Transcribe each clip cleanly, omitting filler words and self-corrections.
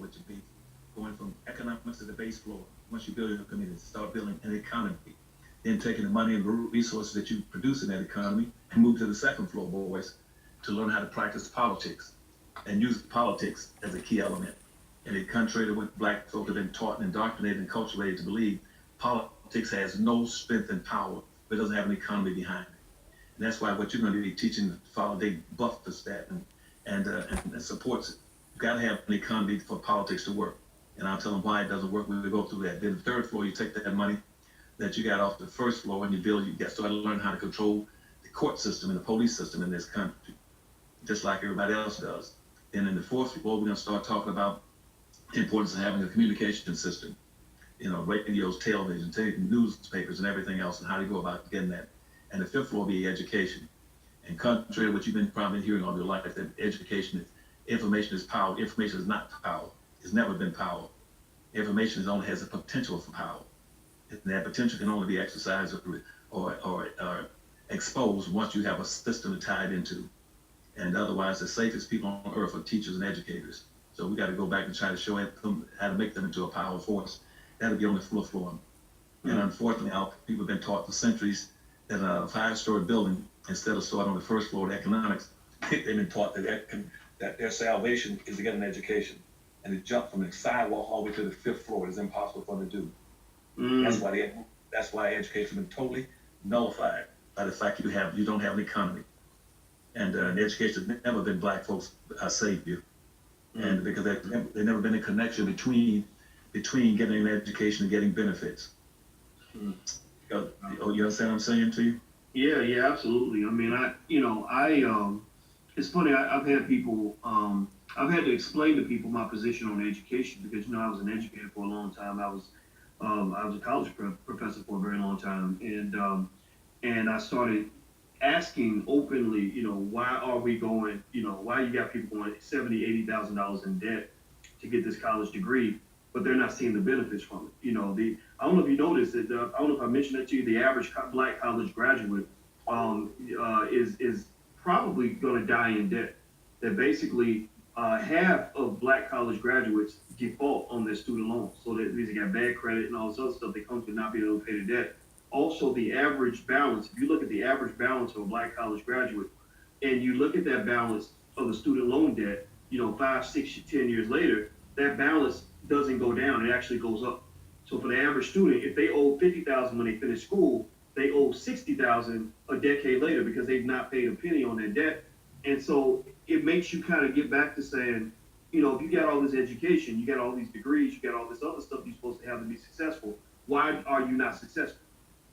it to be, going from economics to the base floor. Once you build your community, start building an economy, then taking the money and resources that you produce in that economy and move to the second floor, boys, to learn how to practice politics and use politics as a key element. And it contrary to what black folk have been taught and indoctrinated and cultivated to believe, politics has no strength and power, but it doesn't have an economy behind it. And that's why what you're going to be teaching the following day buffers that and supports it. You've got to have an economy for politics to work. And I'll tell them why it doesn't work when we go through that. Then the third floor, you take that money that you got off the first floor and you get started to learn how to control the court system and the police system in this country, just like everybody else does. And in the fourth floor, we're going to start talking about the importance of having a communication system, radios, television, newspapers, and everything else, and how to go about getting that. And the fifth floor will be education. And contrary to what you've been probably hearing all your life, that information is power. Information is not power. It's never been power. Information only has a potential for power. And that potential can only be exercised or exposed once you have a system to tie it into. And otherwise, the safest people on earth are teachers and educators. So we got to go back and try to show them how to make them into a power force. That'll be on the floor for them. Mm-hmm. And unfortunately, our people have been taught for centuries that a 5-story building, instead of starting on the first floor of economics, they've been taught that their salvation is to get an education. And to jump from the sidewalk all the way to the 5th floor is impossible for them to do. Mm. That's why education has been totally nullified by the fact you don't have an economy. And education has never been black folks' savior. Mm. And because there's never been a connection between getting an education and getting benefits. Mm. You understand what I'm saying to you? Yeah, absolutely. I mean, it's funny. I've had people. I've had to explain to people my position on education because I was an educator for a long time. I was a college professor for a very long time, and I started asking openly, why are we going? Why you got people going $70,000, $80,000 in debt to get this college degree, but they're not seeing the benefits from it. I don't know if you noticed that. I don't know if I mentioned that to you. The average black college graduate is probably going to die in debt. That basically half of black college graduates default on their student loans. So that means they got bad credit and all this other stuff. They come to not being able to pay the debt. Also, the average balance, if you look at the average balance of a black college graduate, and you look at that balance of the student loan debt, 5, 6, 10 years later, that balance doesn't go down. It actually goes up. So for the average student, if they owe $50,000 when they finish school, they owe $60,000 a decade later because they've not paid a penny on their debt. And so it makes you kind of get back to saying, if you got all this education, you got all these degrees, you got all this other stuff you're supposed to have to be successful, why are you not successful?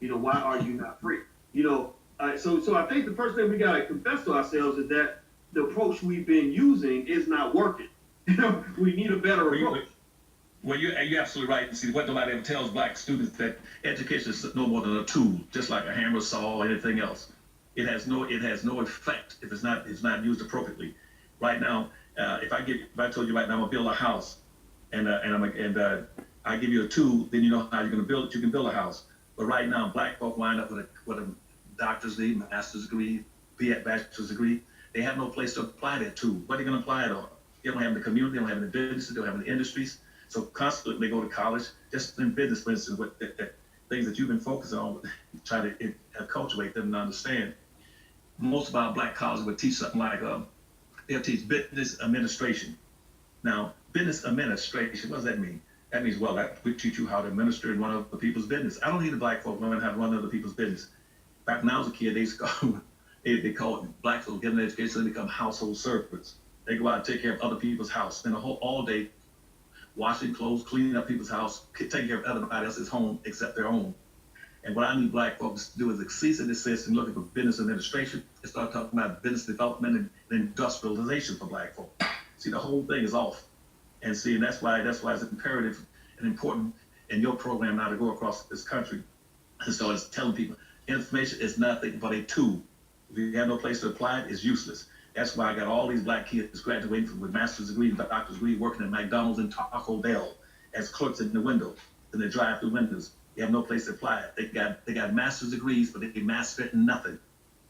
Why are you not free? So I think the first thing we got to confess to ourselves is that the approach we've been using is not working. We need a better approach. Well, you're absolutely right. See, what nobody ever tells black students that education is no more than a tool, just like a hammer, saw, or anything else. It has no effect if it's not used appropriately. Right now, if I told you right now I'm gonna build a house, and I give you a tool, then you know how you're gonna build it. You can build a house. But right now, black folk wind up with a doctor's degree, master's degree, bachelor's degree. They have no place to apply that tool. What are they gonna apply it on? They don't have in the community, they don't have in the business, they don't have in the industries. So constantly they go to college, just in business, for instance, with the things that you've been focusing on, try to cultivate them to understand. Most of our black colleges would teach something like, they'll teach business administration. Now, business administration, what does that mean? That means, we teach you how to administer and run other people's business. I don't need the black folk learn how to run other people's business. Back when I was a kid, they called black folks getting an education, so they become household servants. They go out and take care of other people's house, spend all day washing clothes, cleaning up people's house, taking care of everybody else's home except their own. And what I need black folks to do is cease and desist and look for business administration and start talking about business development and industrialization for black folks. See, the whole thing is off. And that's why it's imperative and important in your program now to go across this country and start telling people information is nothing but a tool. If you have no place to apply it, it's useless. That's why I got all these black kids graduating with master's degree and doctor's degree, working at McDonald's and Taco Bell as clerks in the window, in the drive-through windows. They have no place to apply it. They got master's degrees, but they master it in nothing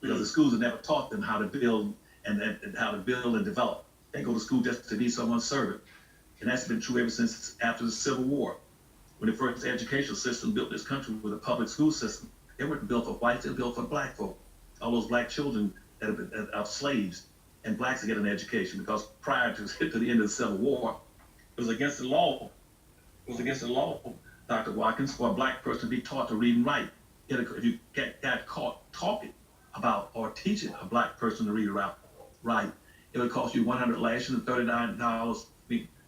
because the schools have never taught them how to build and how to build and develop. They go to school just to be someone's servant. And that's been true ever since after the Civil War. When the first educational system built this country with a public school system, they weren't built for whites, they were built for black folk. All those black children that have been of slaves and blacks to get an education, because prior to the end of the Civil War, it was against the law. It was against the law, Dr. Watkins, for a black person to be taught to read and write. If you got caught talking about or teaching a black person to read and write, it would cost you 100 lashes and $39,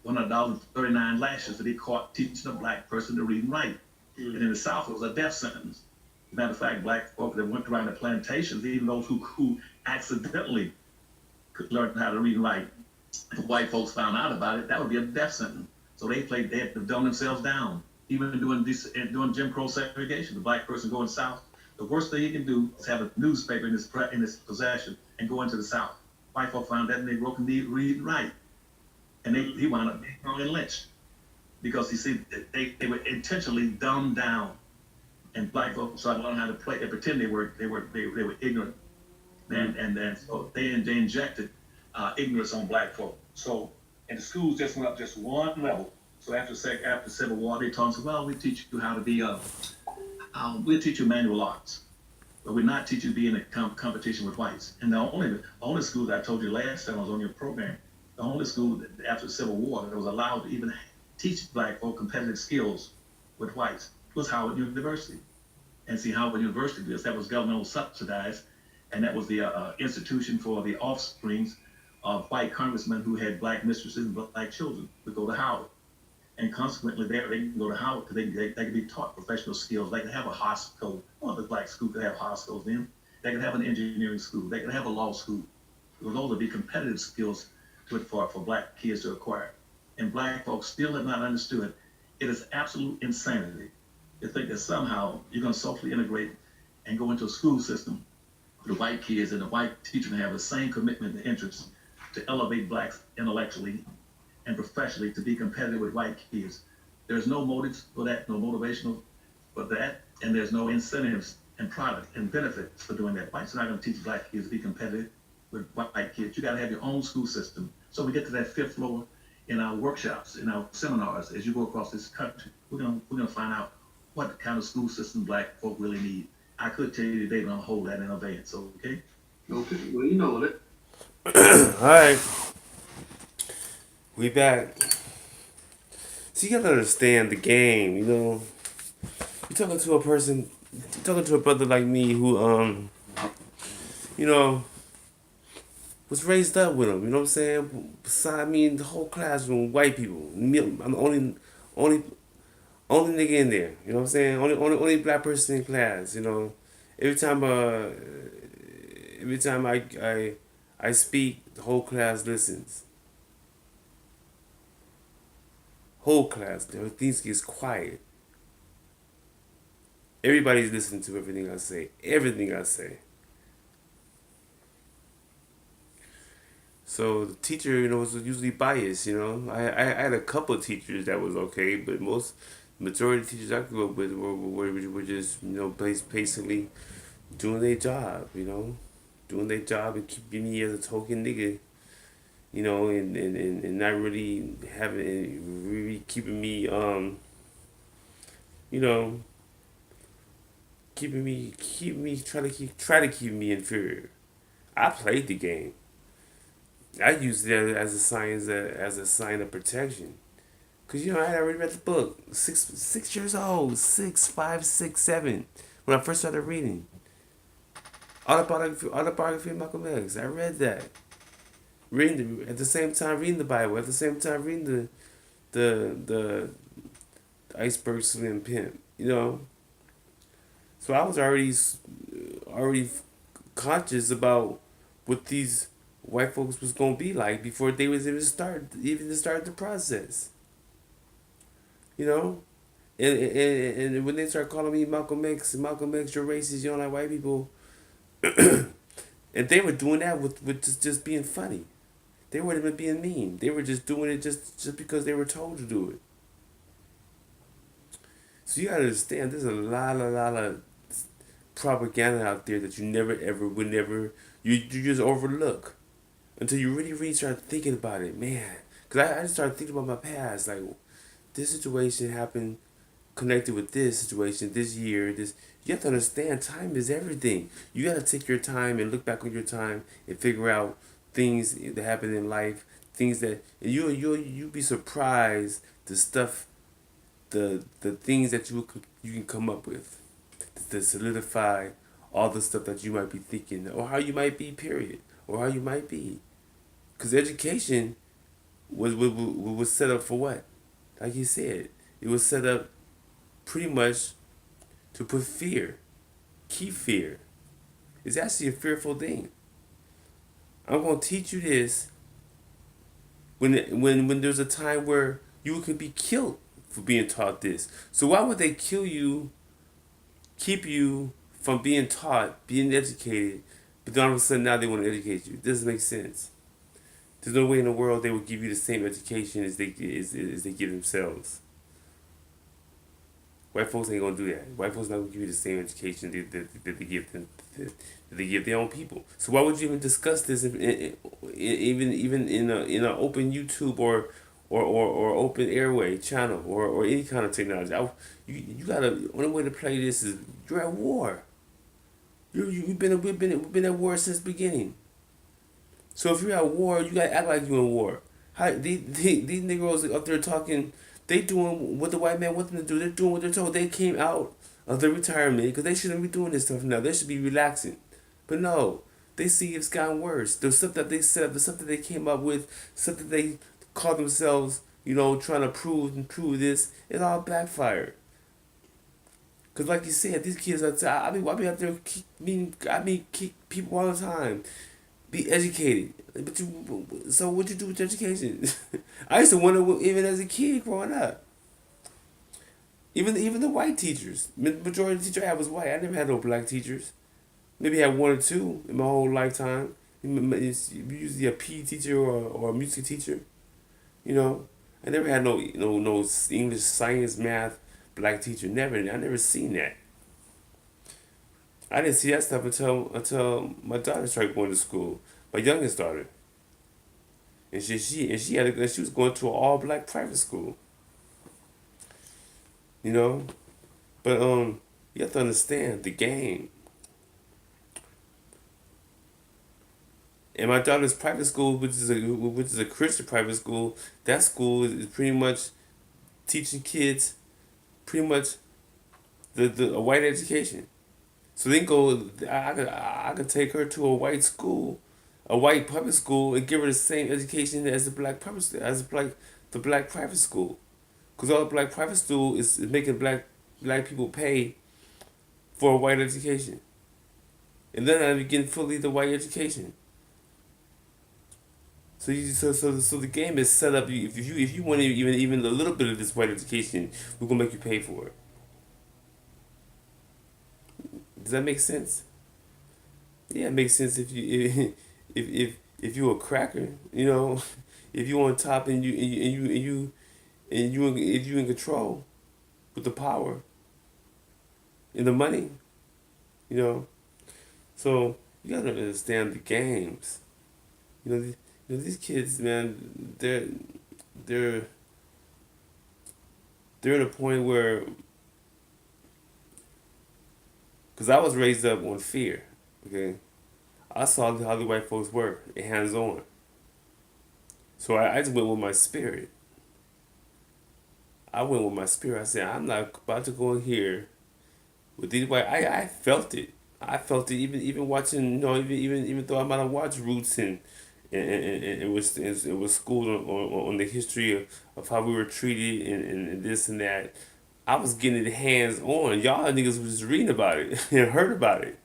$100.39 lashes to be caught teaching a black person to read and write. And in the South, it was a death sentence. As a matter of fact, black folk that went around the plantations, even those who accidentally could learn how to read and write, if white folks found out about it, that would be a death sentence. So they had to dumb themselves down. Even doing Jim Crow segregation, the black person going south, the worst thing he can do is have a newspaper in his possession and go into the South. White folk found that and they wrote him to read and write. And he wound up being lynched. Because you see, they were intentionally dumbed down. And black folks started learning how to play. They pretend they were ignorant. And so they injected ignorance on black folk. So, and the schools just went up just one level. So after Civil War, they taught us, well, we teach you how to be, we'll teach you manual arts, but we're not teaching you to be in a competition with whites. And the only school that I told you last time I was on your program, the only school after the Civil War that was allowed to even teach black folk competitive skills with whites was Howard University. And see, Howard University, that was governmental subsidized, and that was the institution for the offsprings of white congressmen who had black mistresses and black children would go to Howard. And consequently, they can go to Howard because they can be taught professional skills. They can have a hospital. Well, the black school could have hospitals in. They can have an engineering school. They can have a law school. Those would be competitive skills for black kids to acquire. And black folks still have not understood. It is absolute insanity to think that somehow you're going to socially integrate and go into a school system for the white kids and the white teacher can have the same commitment and interest to elevate blacks intellectually and professionally to be competitive with white kids. There's no motives for that, no motivational for that, and there's no incentives and product and benefits for doing that. Whites are not going to teach black kids to be competitive with white kids. You got to have your own school system. So we get to that fifth floor in our workshops, in our seminars, as you go across this country, we're gonna find out what kind of school system black folk really need. I could tell you today, but I'll hold that in advance. Okay? Okay. Well, you know it. All right, we back. So you gotta understand the game. You know, you're talking to a person, you're talking to a brother like me who, you know, was raised up with him. You know what I'm saying? Beside me in the whole classroom, white people. I'm the only, only nigga in there. You know what I'm saying? Only black person in class. You know, every time, every time I speak, the whole class listens. Whole class, things gets quiet. Everybody's listening to everything I say. Everything I say. So the teacher, you know, was usually biased. You know, I had a couple of teachers that was okay, but majority of teachers I grew up with were just, you know, basically doing their job. You know, doing their job and keeping me as a token nigga. You know, and not really having really keeping me you know, try to keep me inferior. I played the game. I used it as a sign of protection. Cause you know I had already read the book. 6 years old, 6, 5, 6, 7, when I first started reading autobiography of Malcolm X. I read that. At the same time reading the Bible. At the same time reading the Iceberg Slim Pimp. You know. So I was already conscious about what these white folks was gonna be like before they was even start the process. You know, and when they start calling me Malcolm X, you're racist, you don't like white people, and they were doing that with just being funny. They weren't even being mean. They were just doing it just because they were told to do it. So you gotta understand, there's a lot of propaganda out there that you never ever you just overlook until you really start thinking about it, man. Because I just started thinking about my past. Like, this situation happened connected with this situation this year. This you have to understand. Time is everything. You got to take your time and look back on your time and figure out things that happen in life. Things that and you be surprised the stuff the things that you can come up with to solidify all the stuff that you might be thinking or how you might be period or how you might be because education was set up for what like you said it was set up pretty much to put fear keep fear it's actually a fearful thing. I'm going to teach you this when there's a time where you could be killed for being taught this. So why would they kill you, keep you from being taught, being educated, but then all of a sudden now they want to educate you? It doesn't make sense. There's no way in the world they would give you the same education as they give themselves. White folks ain't gonna do that. White folks not gonna give you the same education that they give them, that they give their own people. So why would you even discuss this even in an open YouTube or open airway channel or any kind of technology? You gotta only way to play this is you're at war. We've been at war since the beginning. So if you're at war, you gotta act like you're in war. These Negroes up there talking, they doing what the white man wants them to do. They're doing what they're told. They came out of their retirement because they shouldn't be doing this stuff now. They should be relaxing. But no, they see it's gotten worse. The stuff that they set up, the stuff that they came up with, stuff that they call themselves, trying to prove this, it all backfired. Cause like you said, these kids are. I be out there. I mean, kick people all the time. Be educated. But so what you do with your education? I used to wonder, even as a kid growing up. Even the white teachers, majority of the teacher I had was white. I never had no black teachers. Maybe had one or two in my whole lifetime. It's usually a PE teacher or a music teacher. You know, I never had no English, science, math, black teacher. Never. I never seen that. I didn't see that stuff until my daughter started going to school. My youngest daughter, and she was going to an all black private school. You know, but you have to understand the game. And my daughter's private school, which is a Christian private school, that school is pretty much teaching kids pretty much a white education. So they can go. I could take her to a white school, a white public school, and give her the same education as the black public as the black private school, because all the black private school is making black people pay for a white education, and then I begin fully the white education. So the game is set up. If you want even a little bit of this white education, we're gonna make you pay for it. Does that make sense? Yeah, it makes sense if you if you a cracker, if you on top and you if you in control with the power and the money, you know. So you gotta understand the games. These kids, man, they're they're at a point where, because I was raised up on fear, okay. I saw how the white folks were, hands on. So I just went with my spirit. I went with my spirit. I said, I'm not about to go in here with these white. I felt it. I felt it even watching. Even though I might have watched Roots and it was schooled on the history of how we were treated and this and that. I was getting it hands on. Y'all niggas was just reading about it and heard about it.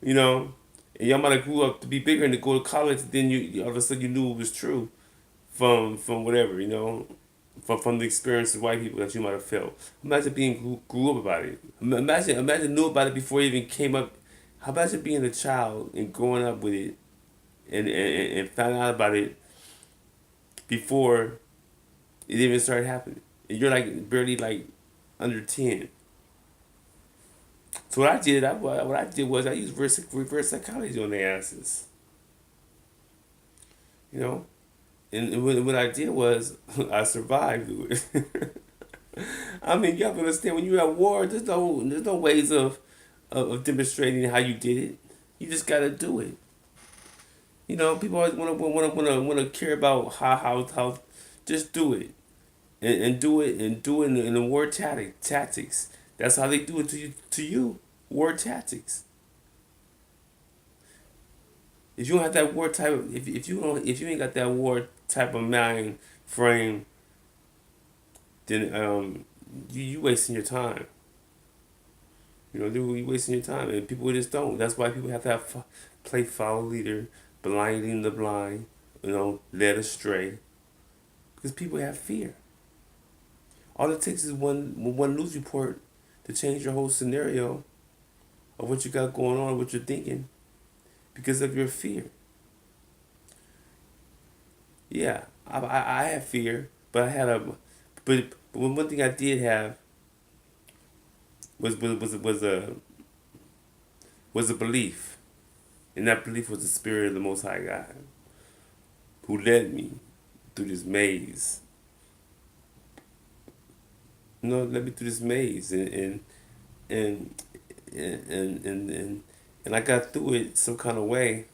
You know, and y'all might have grew up to be bigger and to go to college. Then all of a sudden you knew it was true from whatever from the experience of white people that you might have felt. Imagine being grew up about it. Imagine knew about it before it even came up. How about being a child and growing up with it and found out about it before it even started happening. And you're like barely like under 10. So what I did was I used reverse psychology on their asses. You know, And what I did was I survived through it. I mean, you have to understand when you're at war, there's no ways of demonstrating how you did it. You just gotta do it. People always wanna care about how just do it and do it in the war tactics. That's how they do it to you. War tactics. If you don't have that war type, if you ain't got that war type of mind frame, then you wasting your time. You wasting your time, and people just don't. That's why people have to play follow leader, blinding the blind, led astray, because people have fear. All it takes is one news report to change your whole scenario of what you got going on, what you're thinking, because of your fear. Yeah, I have fear, but but one thing I did have was a belief, and that belief was the spirit of the Most High God, who led me through this maze. Led me through this maze, and and I got through it some kind of way.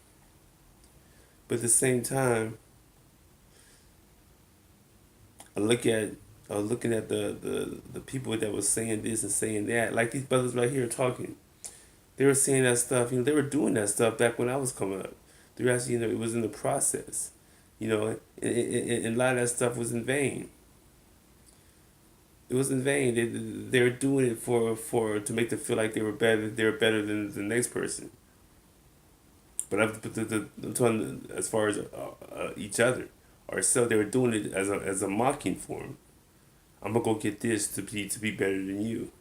But at the same time, I look at I was looking at the people that was saying this and saying that, like these brothers right here talking. They were saying that stuff. They were doing that stuff back when I was coming up. They were actually, it was in the process. And a lot of that stuff was in vain. It was in vain. They were doing it for to make them feel like they were better. They were better than the next person. But I'm talking as far as each other, ourselves. They were doing it as a mocking form. I'm gonna go get this to be better than you.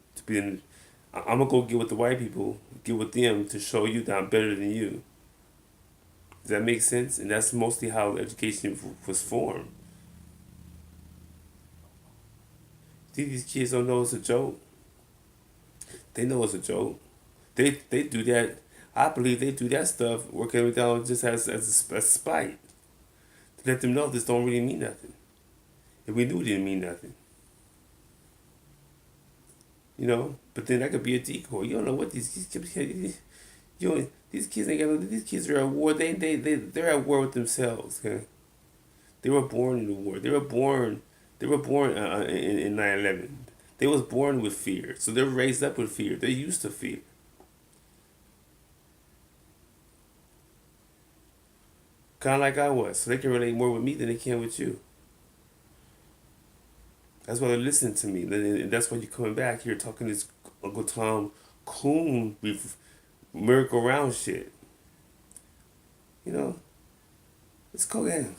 I'm gonna go get with the white people, get with them to show you that I'm better than you. Does that make sense? And that's mostly how education was formed. These kids don't know it's a joke. They know it's a joke. They do that. I believe they do that stuff, working it down just as spite. To let them know this don't really mean nothing. If we knew it didn't mean nothing. But then that could be a decoy. You don't know what these kids. These kids ain't got no. These kids are at war. They're at war with themselves. Okay, they were born in the war. They were born. They were born in 9/11. They was born with fear, so they're raised up with fear. They're used to fear. Kind of like I was, so they can relate more with me than they can with you. That's why they're listening to me, and that's why you're coming back here talking this Uncle Tom coon with merry-go-round shit. Let's go again.